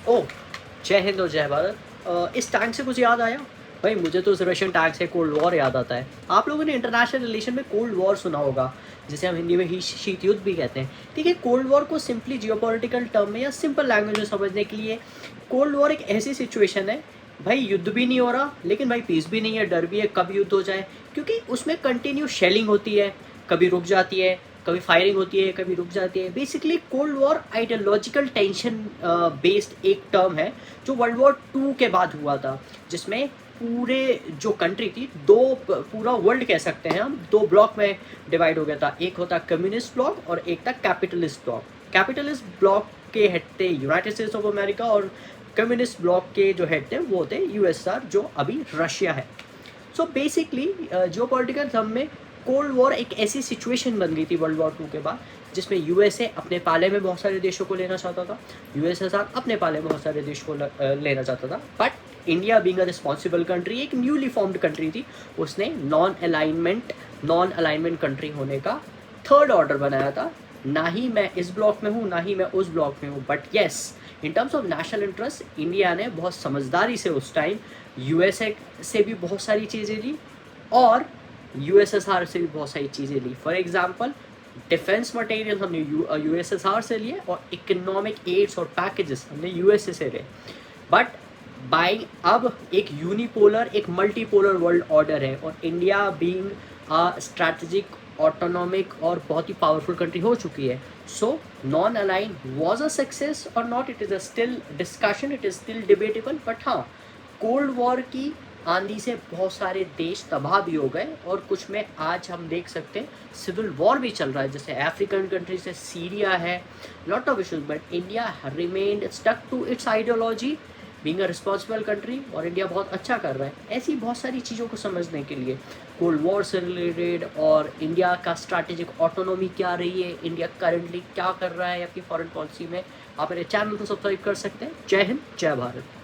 ओह! जय हिंद और जय भारत। इस टैंक से कुछ याद आया? भाई मुझे तो रशियन टैंक से कोल्ड वॉर याद आता है। आप लोगों ने इंटरनेशनल रिलेशन में कोल्ड वॉर सुना होगा, जिसे हम हिंदी में ही शीत युद्ध भी कहते हैं। ठीक है, कोल्ड वॉर को सिंपली जियोपॉलिटिकल टर्म में या सिंपल लैंग्वेज में समझने के लिए, कोल्ड वॉर एक ऐसी सिचुएशन है, भाई युद्ध भी नहीं हो रहा, लेकिन भाई पीस भी नहीं है, डर भी है कब युद्ध हो जाए, क्योंकि उसमें कंटिन्यू शेलिंग होती है, कभी रुक जाती है, कभी फायरिंग होती है, कभी रुक जाती है। Basically cold war ideological tension based एक टर्म है जो वर्ल्ड वॉर टू के बाद हुआ था, जिसमें पूरे जो कंट्री थी, दो पूरा वर्ल्ड कह सकते हैं हम, दो ब्लॉक में डिवाइड हो गया था। एक होता कम्युनिस्ट ब्लॉक और एक था कैपिटलिस्ट ब्लॉक। कैपिटलिस्ट ब्लॉक के हेड थे यूनाइटेड स्टेट्स ऑफ अमेरिका, और कम्युनिस्ट ब्लॉक के जो हेड थे वो थे यूएसआर, जो अभी रशिया है। सो बेसिकली जियो पॉलिटिकल टर्म में कोल्ड वॉर एक ऐसी सिचुएशन बन गई थी वर्ल्ड वॉर टू के बाद, जिसमें यूएसए अपने पाले में बहुत सारे देशों को लेना चाहता था, यूएसएसआर अपने पाले में बहुत सारे देशों को लेना चाहता था। But India being a responsible country, एक न्यूली फॉर्म्ड कंट्री थी, उसने नॉन अलाइनमेंट कंट्री होने का थर्ड ऑर्डर बनाया था। ना ही मैं इस ब्लॉक में हूँ, ना ही मैं उस ब्लॉक में हूँ, but yes, in terms of national interest India ने बहुत समझदारी से उस टाइम यूएसए से भी बहुत सारी चीज़ें ली और यूएसएसआर से भी बहुत सारी चीज़ें ली। फॉर एग्जांपल, डिफेंस मटेरियल हमने यूएसएसआर से लिए और इकोनॉमिक एड्स और पैकेजेस हमने यूएसए से लिए। बट बाइंग अब एक यूनिपोलर, एक मल्टीपोलर वर्ल्ड ऑर्डर है, और India being a strategic, autonomic और बहुत ही पावरफुल कंट्री हो चुकी है। So non align was a success और not, it is a still discussion, it is still debatable. But हाँ, कोल्ड वॉर की आंधी से बहुत सारे देश तबाह भी हो गए, और कुछ में आज हम देख सकते हैं सिविल वॉर भी चल रहा है, जैसे अफ्रीकन कंट्री से सीरिया है, lot of issues. But India remained stuck to its ideology being a responsible country, और इंडिया बहुत अच्छा कर रहा है। ऐसी बहुत सारी चीज़ों को समझने के लिए, कोल्ड वॉर से रिलेटेड और इंडिया का स्ट्रैटेजिक ऑटोनॉमी क्या रही है, इंडिया करंटली क्या कर रहा है अपनी फॉरेन पॉलिसी में, आप मेरे चैनल को सब्सक्राइब कर सकते हैं। जय हिंद, जय भारत।